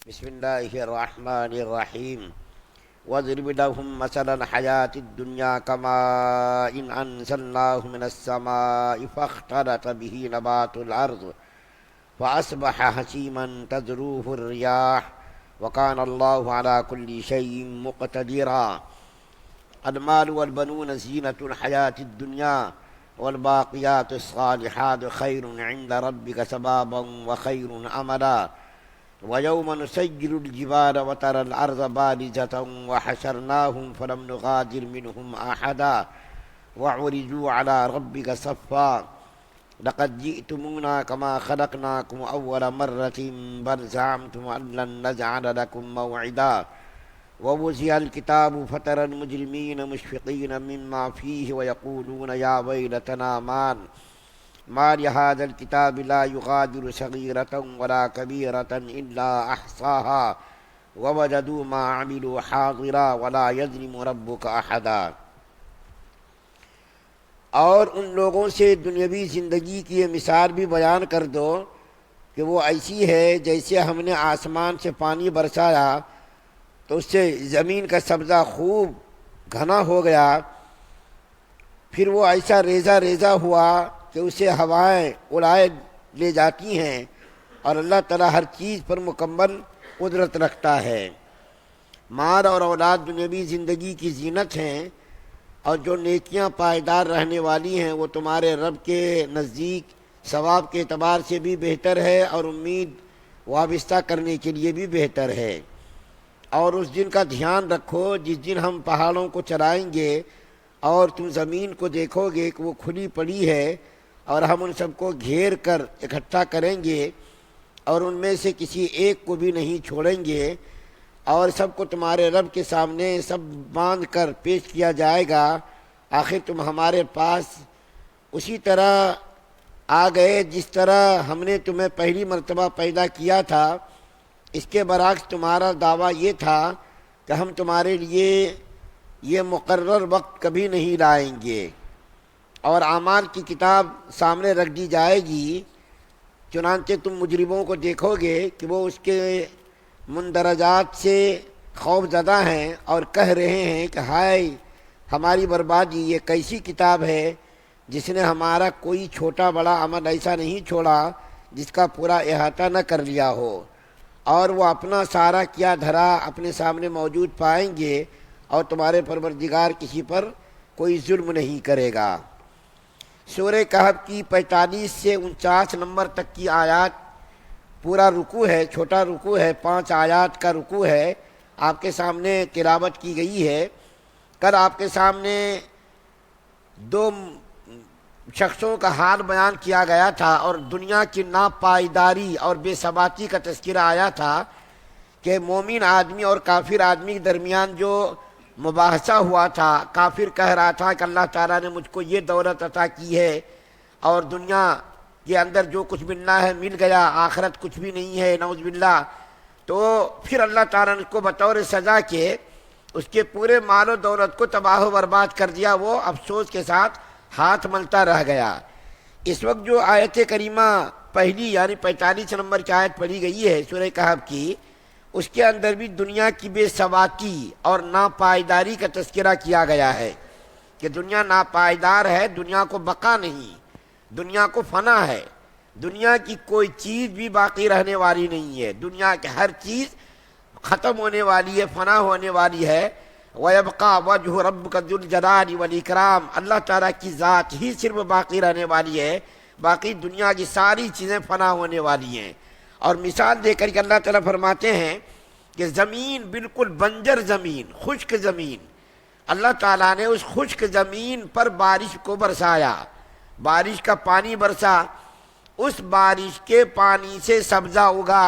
بسم الله الرحمن الرحيم واضرب لهم مثل الحياة الدنيا كماء إن أنزلناه من السماء فاختلط به نبات الأرض فأصبح هشيما تذروه الرياح وكان الله على كل شيء مقتدرا المال والبنون زينة الحياة الدنيا والباقيات الصالحات خير عند ربك ثوابا وخير أملا ويوم نسير الجبال وترى الأرض بارزة وحشرناهم فلم نغادر منهم أحدا وعرجوا على ربك صفا لقد جئتمونا كما خلقناكم أول مرة بل زعمتم أن لن نجعل لكم موعدا ووزع الكتاب فترى المجرمين مشفقين مما فيه ويقولون يا ويلتنا ما لهذا الكتاب لا يغادر صغيرة ولا كبيرة إلا أحصاها ووجدوا ما عملوا حاضرا ولا يظلم ربك أحدا۔ اور ان لوگوں سے دنیاوی زندگی کی یہ مثال بھی بیان کر دو کہ وہ ایسی ہے جیسے ہم نے آسمان سے پانی برسایا تو اس سے زمین کا سبزہ خوب گھنا ہو گیا، پھر وہ ایسا ریزہ ریزہ ہوا کہ اسے ہوائیں اڑائے لے جاتی ہیں، اور اللہ تعالیٰ ہر چیز پر مکمل قدرت رکھتا ہے۔ مال اور اولاد دنیاوی زندگی کی زینت ہیں، اور جو نیکیاں پائیدار رہنے والی ہیں وہ تمہارے رب کے نزدیک ثواب کے اعتبار سے بھی بہتر ہے اور امید وابستہ کرنے کے لیے بھی بہتر ہے۔ اور اس دن کا دھیان رکھو جس دن ہم پہاڑوں کو چلائیں گے اور تم زمین کو دیکھو گے کہ وہ کھلی پڑی ہے، اور ہم ان سب کو گھیر کر اکٹھا کریں گے اور ان میں سے کسی ایک کو بھی نہیں چھوڑیں گے، اور سب کو تمہارے رب کے سامنے سب باندھ کر پیش کیا جائے گا۔ آخر تم ہمارے پاس اسی طرح آ گئے جس طرح ہم نے تمہیں پہلی مرتبہ پیدا کیا تھا۔ اس کے برعکس تمہارا دعویٰ یہ تھا کہ ہم تمہارے لیے یہ مقرر وقت کبھی نہیں لائیں گے، اور اعمال کی کتاب سامنے رکھ دی جائے گی۔ چنانچہ تم مجرموں کو دیکھو گے کہ وہ اس کے مندرجات سے خوف زدہ ہیں اور کہہ رہے ہیں کہ ہائے ہماری بربادی، یہ کیسی کتاب ہے جس نے ہمارا کوئی چھوٹا بڑا عمل ایسا نہیں چھوڑا جس کا پورا احاطہ نہ کر لیا ہو، اور وہ اپنا سارا کیا دھرا اپنے سامنے موجود پائیں گے، اور تمہارے پروردگار کسی پر کوئی ظلم نہیں کرے گا۔ سورہ کہف کی 45 سے 49 نمبر تک کی آیات پورا رکوع ہے، چھوٹا رکوع ہے، 5 آیات کا رکوع ہے، آپ کے سامنے تلاوت کی گئی ہے۔ کل آپ کے سامنے 2 شخصوں کا حال بیان کیا گیا تھا، اور دنیا کی ناپائیداری اور بے ثباتی کا تذکرہ آیا تھا کہ مومن آدمی اور کافر آدمی کے درمیان جو مباحثہ ہوا تھا، کافر کہہ رہا تھا کہ اللہ تعالیٰ نے مجھ کو یہ دولت عطا کی ہے، اور دنیا کے اندر جو کچھ ملنا ہے مل گیا، آخرت کچھ بھی نہیں ہے نعوذ باللہ۔ تو پھر اللہ تعالیٰ نے اس کو بطور سزا کے اس کے پورے مال و دولت کو تباہ و برباد کر دیا، وہ افسوس کے ساتھ ہاتھ ملتا رہ گیا۔ اس وقت جو آیت کریمہ پہلی یعنی 45 نمبر کی آیت پڑھی گئی ہے سورہ کہف کی، اس کے اندر بھی دنیا کی بے ثباتی اور ناپائیداری کا تذکرہ کیا گیا ہے کہ دنیا ناپائیدار ہے، دنیا کو بقا نہیں، دنیا کو فنا ہے، دنیا کی کوئی چیز بھی باقی رہنے والی نہیں ہے، دنیا کی ہر چیز ختم ہونے والی ہے، فنا ہونے والی ہے۔ وَيَبْقَى وَجْهُ رَبِّكَ ذُو الْجَلَالِ وَالْإِكْرَامِ، اللہ تعالیٰ کی ذات ہی صرف باقی رہنے والی ہے، باقی دنیا کی ساری چیزیں فنا ہونے والی ہیں۔ اور مثال دے کر کے اللہ تعالیٰ فرماتے ہیں کہ زمین بالکل بنجر زمین، خشک زمین، اللہ تعالیٰ نے اس خشک زمین پر بارش کو برسایا، بارش کا پانی برسا، اس بارش کے پانی سے سبزہ اگا،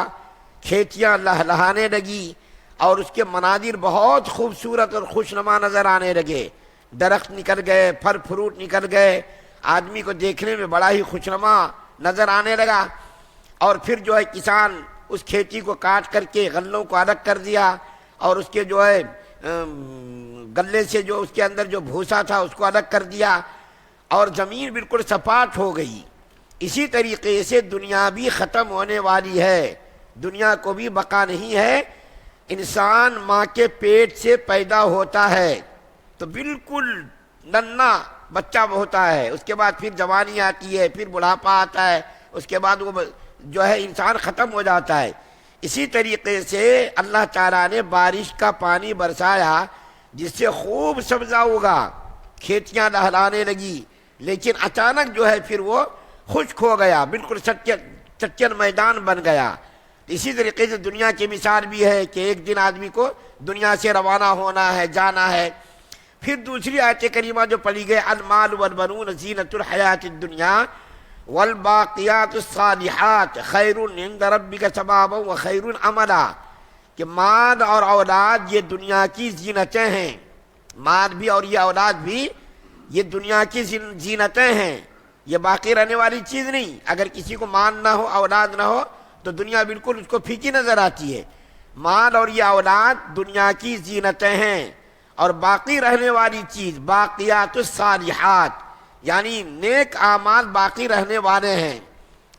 کھیتیاں لہلہانے لگی، اور اس کے مناظر بہت خوبصورت اور خوشنما نظر آنے لگے، درخت نکل گئے، پھل فروٹ نکل گئے، آدمی کو دیکھنے میں بڑا ہی خوشنما نظر آنے لگا۔ اور پھر جو ہے کسان اس کھیتی کو کاٹ کر کے غلوں کو الگ کر دیا، اور اس کے جو ہے غلے سے جو اس کے اندر جو بھوسا تھا اس کو الگ کر دیا، اور زمین بالکل سپاٹ ہو گئی۔ اسی طریقے سے دنیا بھی ختم ہونے والی ہے، دنیا کو بھی بقا نہیں ہے۔ انسان ماں کے پیٹ سے پیدا ہوتا ہے تو بالکل ننھا بچہ ہوتا ہے، اس کے بعد پھر جوانی آتی ہے، پھر بڑھاپا آتا ہے، اس کے بعد وہ جو ہے انسان ختم ہو جاتا ہے۔ اسی طریقے سے اللہ تعالیٰ نے بارش کا پانی برسایا جس سے خوب سبزہ اگا، کھیتیاں لہلانے لگی، لیکن اچانک جو ہے پھر وہ خشک ہو گیا، بالکل چچل میدان بن گیا۔ اسی طریقے سے دنیا کی مثال بھی ہے کہ ایک دن آدمی کو دنیا سے روانہ ہونا ہے، جانا ہے۔ پھر دوسری آیت کریمہ جو پڑھی گئی، المال والبنون زینۃ الحیات الدنیا والباقیات الصالحات خیر عند ربک ثوابا وخیر عملا، کہ مال اور اولاد یہ دنیا کی زینتیں ہیں، مال بھی اور یہ اولاد بھی یہ دنیا کی زینتیں ہیں، یہ باقی رہنے والی چیز نہیں۔ اگر کسی کو مال نہ ہو، اولاد نہ ہو تو دنیا بالکل اس کو پھیکی نظر آتی ہے۔ مال اور یہ اولاد دنیا کی زینتیں ہیں، اور باقی رہنے والی چیز باقیات الصالحات یعنی نیک اعمال باقی رہنے والے ہیں۔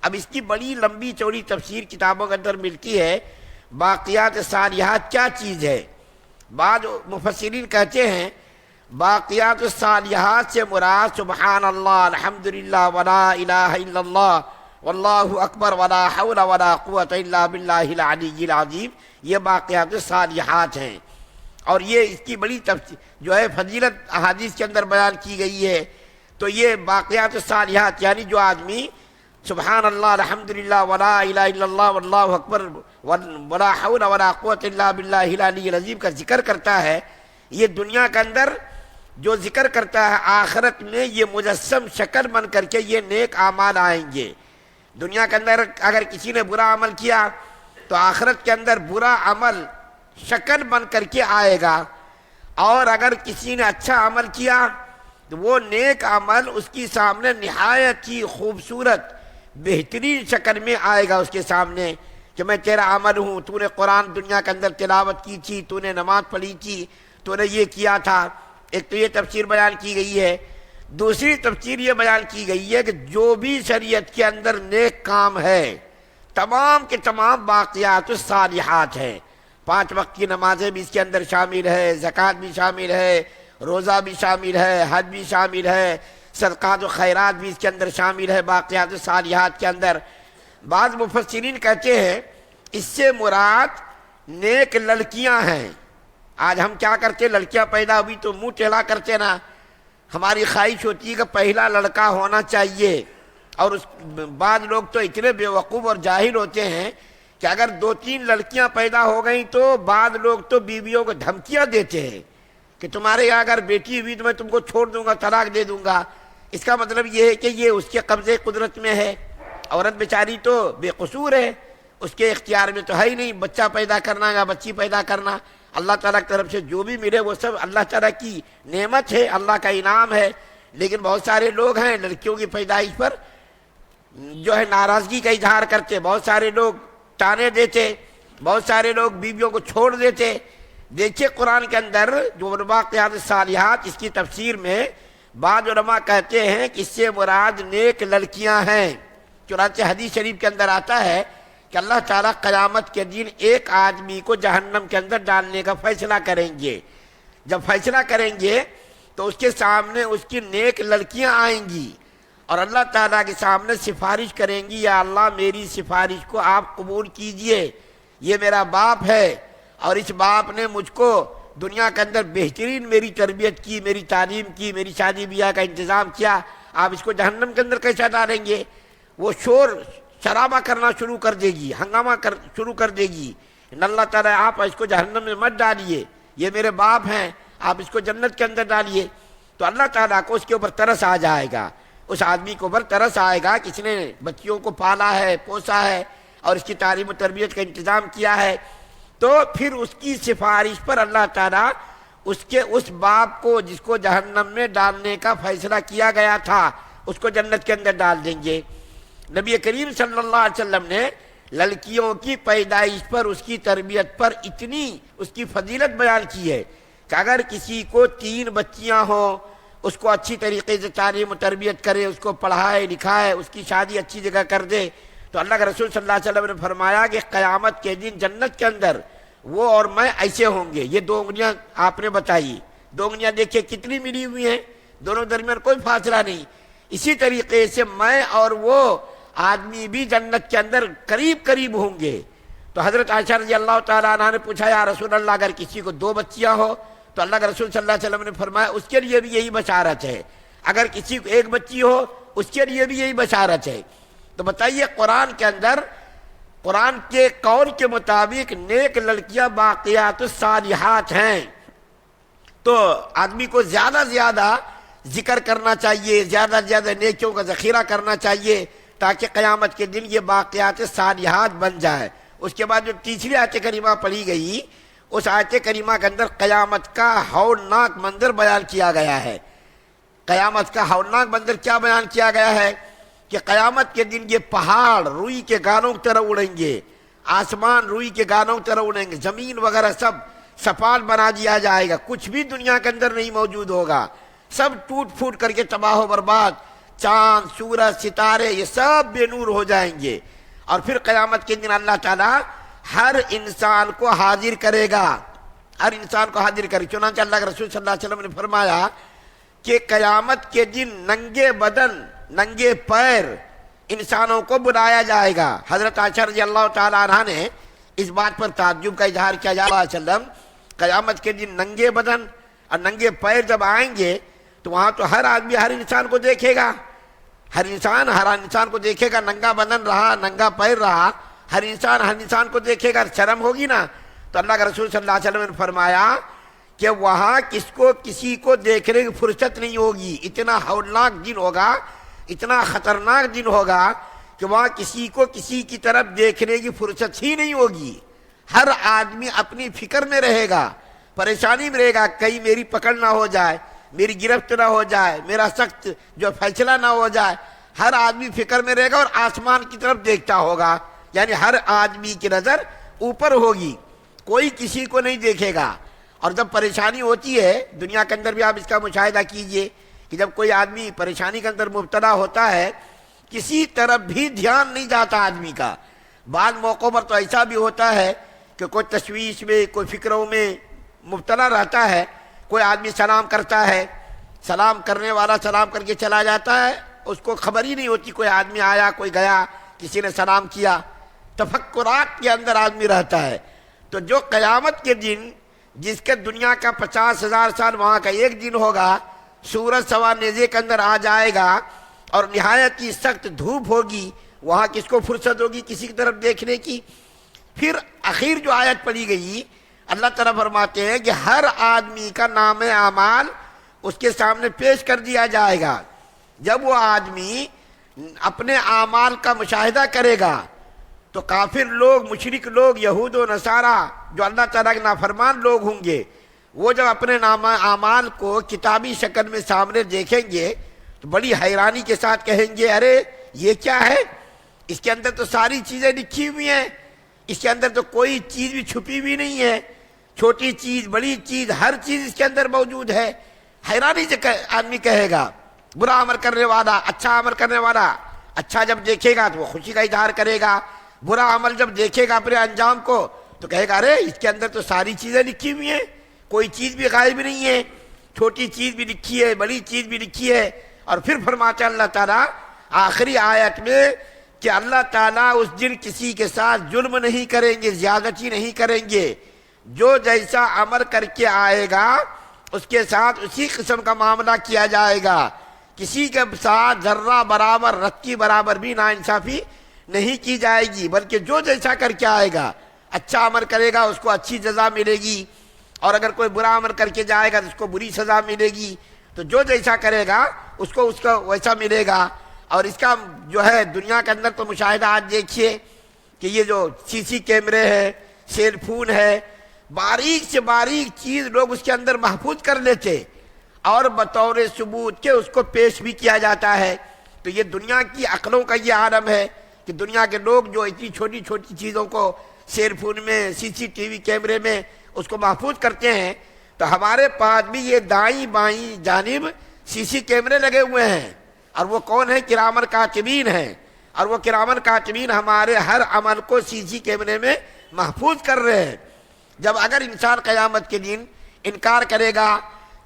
اب اس کی بڑی لمبی چوڑی تفسیر کتابوں کے اندر ملتی ہے، باقیات صالحات کیا چیز ہے؟ بعض مفسرین کہتے ہیں باقیات الصالحات سے مراد سبحان اللہ، الحمدللہ، ولا الہ الا اللہ، واللہ اکبر، ولا حول ولا قوت الا باللہ العلی العظیم، یہ باقیات الصالحات ہیں۔ اور یہ اس کی بڑی جو ہے فضیلت احادیث کے اندر بیان کی گئی ہے۔ تو یہ باقیات الصالحات یعنی جو آدمی سبحان اللہ، الحمدللہ، ولا الہ الا اللہ، واللہ اکبر، ولا حول ولا قوت الا باللہ العلی العظیم کا ذکر کرتا ہے، یہ دنیا کے اندر جو ذکر کرتا ہے آخرت میں یہ مجسم شکل بن کر کے یہ نیک اعمال آئیں گے۔ دنیا کے اندر اگر کسی نے برا عمل کیا تو آخرت کے اندر برا عمل شکل بن کر کے آئے گا، اور اگر کسی نے اچھا عمل کیا تو وہ نیک عمل اس کی سامنے نہایت ہی خوبصورت بہترین شکل میں آئے گا اس کے سامنے، کہ میں تیرا عمل ہوں، تو نے قرآن دنیا کے اندر تلاوت کی تھی، تو نے نماز پڑھی تھی، تو نے یہ کیا تھا۔ ایک تو یہ تفسیر بیان کی گئی ہے۔ دوسری تفسیر یہ بیان کی گئی ہے کہ جو بھی شریعت کے اندر نیک کام ہے تمام کے تمام باقیات الصالحات ہیں۔ 5 وقت کی نمازیں بھی اس کے اندر شامل ہے، زکوٰۃ بھی شامل ہے، روزہ بھی شامل ہے، حج بھی شامل ہے، صدقات و خیرات بھی اس کے اندر شامل ہے باقیات الصالحات کے اندر۔ بعض مفسرین کہتے ہیں اس سے مراد نیک لڑکیاں ہیں۔ آج ہم کیا کرتے، لڑکیاں پیدا ہوئی تو منہ ٹیڑھا کرتے نا، ہماری خواہش ہوتی ہے کہ پہلا لڑکا ہونا چاہیے، اور بعض لوگ تو اتنے بیوقوف اور جاہل ہوتے ہیں کہ اگر 2-3 لڑکیاں پیدا ہو گئیں تو بعض لوگ تو بیویوں کو دھمکیاں دیتے ہیں کہ تمہارے یہاں اگر بیٹی ہوئی تو میں تم کو چھوڑ دوں گا، طلاق دے دوں گا۔ اس کا مطلب یہ ہے کہ یہ اس کے قبضے قدرت میں ہے، عورت بیچاری تو بے قصور ہے، اس کے اختیار میں تو ہے ہی نہیں بچہ پیدا کرنا یا بچی پیدا کرنا۔ اللہ تعالیٰ کی طرف سے جو بھی ملے وہ سب اللہ تعالیٰ کی نعمت ہے، اللہ کا انعام ہے، لیکن بہت سارے لوگ ہیں لڑکیوں کی پیدائش پر جو ہے ناراضگی کا اظہار کرتے، بہت سارے لوگ تانے دیتے، بہت سارے لوگ بیویوں کو چھوڑ دیتے۔ دیکھیے قرآن کے اندر جو باقیات الصالحات اس کی تفسیر میں بعض علماء کہتے ہیں کہ اس سے مراد نیک لڑکیاں ہیں۔ چنانچہ حدیث شریف کے اندر آتا ہے کہ اللہ تعالیٰ قیامت کے دن ایک آدمی کو جہنم کے اندر ڈالنے کا فیصلہ کریں گے۔ جب فیصلہ کریں گے تو اس کے سامنے اس کی نیک لڑکیاں آئیں گی اور اللہ تعالیٰ کے سامنے سفارش کریں گی، یا اللہ میری سفارش کو آپ قبول کیجئے، یہ میرا باپ ہے اور اس باپ نے مجھ کو دنیا کے اندر بہترین میری تربیت کی، میری تعلیم کی، میری شادی بیاہ کا انتظام کیا، آپ اس کو جہنم کے اندر کیسے ڈالیں گے؟ وہ شور شرابہ کرنا شروع کر دے گی، ہنگامہ شروع کر دے گی، اللہ تعالیٰ آپ اس کو جہنم میں مت ڈالیے، یہ میرے باپ ہیں، آپ اس کو جنت کے اندر ڈالیے۔ تو اللہ تعالیٰ کو اس کے اوپر ترس آ جائے گا، اس آدمی کے اوپر ترس آئے گا کہ اس نے بچیوں کو پالا ہے، پوسا ہے اور اس کی تعلیم و تربیت کا انتظام کیا ہے، تو پھر اس کی سفارش پر اللہ تعالیٰ اس باپ کو جس کو جہنم میں ڈالنے کا فیصلہ کیا گیا تھا اس کو جنت کے اندر ڈال دیں گے۔ نبی کریم صلی اللہ علیہ وسلم نے لڑکیوں کی پیدائش پر، اس کی تربیت پر اتنی اس کی فضیلت بیان کی ہے کہ اگر کسی کو 3 بچیاں ہوں، اس کو اچھی طریقے سے تعلیم و تربیت کرے، اس کو پڑھائے لکھائے، اس کی شادی اچھی جگہ کر دے، تو اللہ کے رسول صلی اللہ علیہ وسلم نے فرمایا کہ قیامت کے دن جنت کے اندر وہ اور میں ایسے ہوں گے. یہ 2 انگلیاں آپ نے بتائی, 2 انگلیاں دیکھیے کتنی ملی ہوئی ہیں, دونوں درمیان کوئی فاصلہ نہیں. اسی طریقے سے میں اور وہ آدمی بھی جنت کے اندر قریب قریب ہوں گے. تو حضرت عائشہ رضی اللہ تعالیٰ عنہ نے پوچھا یا رسول اللہ اگر کسی کو 2 بچیاں ہو تو اللہ کے رسول صلی اللہ علیہ وسلم نے فرمایا اس کے لیے بھی یہی بشارت ہے, اگر کسی کو 1 بچی ہو اس کے لیے بھی یہی بشارت ہے. تو بتائیے قرآن کے اندر قرآن کے قول کے مطابق نیک لڑکیاں باقیات الصالحات ہیں. تو آدمی کو زیادہ زیادہ ذکر کرنا چاہیے, زیادہ زیادہ نیکیوں کا ذخیرہ کرنا چاہیے تاکہ قیامت کے دن یہ باقیات صالحات بن جائے. اس کے بعد جو تیسری آیت کریمہ پڑھی گئی, اس آیت کریمہ کے اندر قیامت کا ہولناک منظر بیان کیا گیا ہے. قیامت کا ہولناک منظر کیا بیان کیا گیا ہے کہ قیامت کے دن یہ پہاڑ روئی کے گانوں کی طرح اڑیں گے, آسمان روئی کے گانوں کی طرح اڑیں گے, زمین وغیرہ سب سفال بنا دیا جائے گا, کچھ بھی دنیا کے اندر نہیں موجود ہوگا, سب ٹوٹ پھوٹ کر کے تباہ و برباد, چاند سورج ستارے یہ سب بے نور ہو جائیں گے. اور پھر قیامت کے دن اللہ تعالیٰ ہر انسان کو حاضر کرے گا, ہر انسان کو حاضر کرے. چنانچہ اللہ کے رسول صلی اللہ علیہ وسلم نے فرمایا کہ قیامت کے دن ننگے بدن ننگے پیر انسانوں کو بلایا جائے گا. حضرت عائشہ رضی اللہ تعالیٰ عنہ نے اس بات پر تعجب کا اظہار کیا جا رہا وسلم, قیامت کے دن ننگے بدن اور ننگے پیر جب آئیں گے تو وہاں تو ہر آدمی ہر انسان کو دیکھے گا, ہر انسان کو دیکھے گا, ننگا بدن رہا ننگا پیر رہا, ہر انسان کو دیکھے گا, شرم ہوگی نا. تو اللہ کے رسول صلی اللہ علیہ وسلم نے فرمایا کہ وہاں کسی کو دیکھنے کی فرصت نہیں ہوگی. اتنا ہولناک دن ہوگا, اتنا خطرناک دن ہوگا کہ وہاں کسی کو کسی کی طرف دیکھنے کی فرصت ہی نہیں ہوگی. ہر آدمی اپنی فکر میں رہے گا, پریشانی میں رہے گا, کہیں میری پکڑ نہ ہو جائے, میری گرفت نہ ہو جائے, میرا سخت جو فیصلہ نہ ہو جائے. ہر آدمی فکر میں رہے گا اور آسمان کی طرف دیکھتا ہوگا, یعنی ہر آدمی کی نظر اوپر ہوگی, کوئی کسی کو نہیں دیکھے گا. اور جب پریشانی ہوتی ہے دنیا کے اندر بھی آپ اس کا مشاہدہ کیجئے کہ جب کوئی آدمی پریشانی کے اندر مبتلا ہوتا ہے کسی طرف بھی دھیان نہیں جاتا آدمی کا. بعض موقعوں پر تو ایسا بھی ہوتا ہے کہ کوئی تشویش میں کوئی فکروں میں مبتلا رہتا ہے, کوئی آدمی سلام کرتا ہے, سلام کرنے والا سلام کر کے چلا جاتا ہے, اس کو خبر ہی نہیں ہوتی کوئی آدمی آیا کوئی گیا, کسی نے سلام کیا, تفکرات کے اندر آدمی رہتا ہے. تو جو قیامت کے دن جس کے دنیا کا 50,000 سال وہاں کا ایک دن ہوگا, سورج سوا نیزے کے اندر آ جائے گا اور نہایت ہی سخت دھوپ ہوگی, وہاں کس کو فرصت ہوگی کسی کی طرف دیکھنے کی. پھر اخیر جو آیت پڑھی گئی اللہ تعالیٰ فرماتے ہیں کہ ہر آدمی کا نام اعمال اس کے سامنے پیش کر دیا جائے گا. جب وہ آدمی اپنے اعمال کا مشاہدہ کرے گا تو کافر لوگ, مشرک لوگ, یہود و نصارہ جو اللہ تعالیٰ کے نافرمان لوگ ہوں گے, وہ جب اپنے نام اعمال کو کتابی شکل میں سامنے دیکھیں گے تو بڑی حیرانی کے ساتھ کہیں گے ارے یہ کیا ہے, اس کے اندر تو ساری چیزیں لکھی ہوئی ہیں, اس کے اندر تو کوئی چیز بھی چھپی ہوئی نہیں ہے, چھوٹی چیز بڑی چیز ہر چیز اس کے اندر موجود ہے. حیرانی سے آدمی کہے گا, برا عمل کرنے والا اچھا عمل کرنے والا اچھا جب دیکھے گا تو وہ خوشی کا اظہار کرے گا, برا عمل جب دیکھے گا اپنے انجام کو تو کہے گا ارے اس کے اندر تو ساری چیزیں لکھی ہوئی ہیں, کوئی چیز بھی غائب نہیں ہے, چھوٹی چیز بھی لکھی ہے بڑی چیز بھی لکھی ہے. اور پھر فرماتے اللہ تعالیٰ آخری آیت میں کہ اللہ تعالیٰ اس دن کسی کے ساتھ ظلم نہیں کریں گے, زیادتی نہیں کریں گے, جو جیسا عمل کر کے آئے گا اس کے ساتھ اسی قسم کا معاملہ کیا جائے گا. کسی کے ساتھ ذرہ برابر رتی برابر بھی ناانصافی نہیں کی جائے گی, بلکہ جو جیسا کر کے آئے گا, اچھا عمل کرے گا اس کو اچھی سزا ملے گی, اور اگر کوئی برا عمل کر کے جائے گا تو اس کو بری سزا ملے گی. تو جو جیسا کرے گا اس کو ویسا ملے گا. اور اس کا جو ہے دنیا کے اندر تو مشاہدہ آج دیکھیے کہ یہ جو سی کیمرے ہے, سیل فون ہے, باریک سے باریک چیز لوگ اس کے اندر محفوظ کر لیتے اور بطور ثبوت کے اس کو پیش بھی کیا جاتا ہے. تو یہ دنیا کی عقلوں کا یہ عالم ہے کہ دنیا کے لوگ جو اتنی چھوٹی چھوٹی چیزوں کو سیل فون میں CCTV کیمرے میں اس کو محفوظ کرتے ہیں, تو ہمارے پاس بھی یہ دائیں بائیں جانب CC کیمرے لگے ہوئے ہیں, اور وہ کون ہیں؟ کرامن کاتبین ہیں. اور وہ کرامن کاتبین ہمارے ہر عمل کو سی سی کیمرے میں محفوظ کر رہے ہیں۔ جب اگر انسان قیامت کے دن انکار کرے گا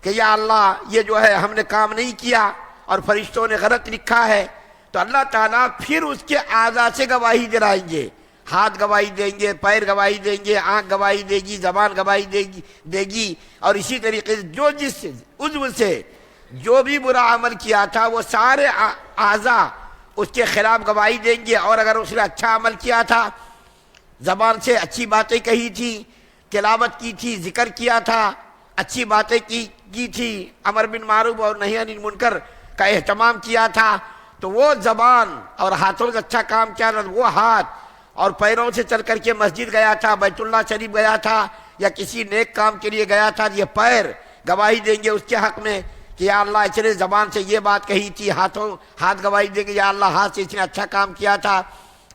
کہ یا اللہ یہ جو ہے ہم نے کام نہیں کیا اور فرشتوں نے غلط لکھا ہے، تو اللہ تعالیٰ پھر اس کے اعضاء سے گواہی دلائیں گے، ہاتھ گواہی دیں گے، پیر گواہی دیں گے، آنکھ گواہی دے گی، زبان گواہی دے گی، اور اسی طریقے سے جو جس عضو سے جو بھی برا عمل کیا تھا وہ سارے اعضاء اس کے خلاف گواہی دیں گے۔ اور اگر اس نے اچھا عمل کیا تھا، زبان سے اچھی باتیں کہی تھی، تلاوت کی تھی، ذکر کیا تھا، اچھی باتیں کی تھی، امر بالمعروف اور نہی عن المنکر کا اہتمام کیا تھا، تو وہ زبان اور ہاتھوں سے اچھا کام کیا تھا، وہ ہاتھ اور پیروں سے چل کر کے مسجد گیا تھا، بیت اللہ شریف گیا تھا، یا کسی نیک کام کے لیے گیا تھا، یہ پیر گواہی دیں گے اس کے حق میں کہ یا اللہ اس نے زبان سے یہ بات کہی تھی، ہاتھ گواہی دیں گے یا اللہ ہاتھ سے اس نے اچھا کام کیا تھا،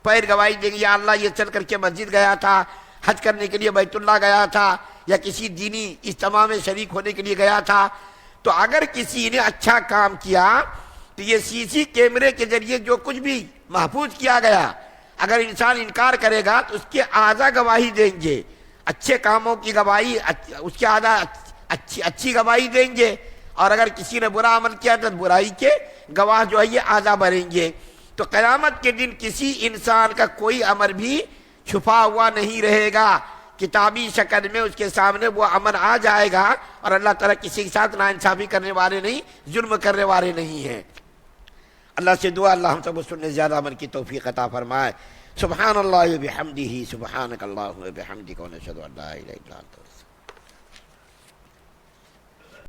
پیر گواہی دیں گے یا اللہ یہ چل کر کے مسجد گیا تھا، حج کرنے کے لیے بیت اللہ گیا تھا، یا کسی دینی اجتماع میں شریک ہونے کے لیے گیا تھا۔ تو اگر کسی نے اچھا کام کیا تو یہ سی سی کیمرے کے ذریعے جو کچھ بھی محفوظ کیا گیا، اگر انسان انکار کرے گا تو اس کے اعضاء گواہی دیں گے، اچھے کاموں کی گواہی، اس کے اعضاء اچھی گواہی دیں گے، اور اگر کسی نے برا عمل کیا تو برائی کے گواہ جو ہے یہ اعضاء بنیں گے۔ تو قیامت کے دن کسی انسان کا کوئی عمل بھی چھپا ہوا نہیں رہے گا، کتابی شکل میں اس کے سامنے وہ عمل آ جائے گا، اور اللہ تعالیٰ کسی کے ساتھ ناانصافی کرنے والے نہیں، ظلم کرنے والے نہیں ہیں۔ اللہ سے دعا اللہ ہم سب کو سننے زیادہ عمل کی توفیق عطا فرمائے۔ سبحان اللہ و بحمدہ، سبحانک اللہم و بحمدک، و نشہد ان لا الہ الا انت۔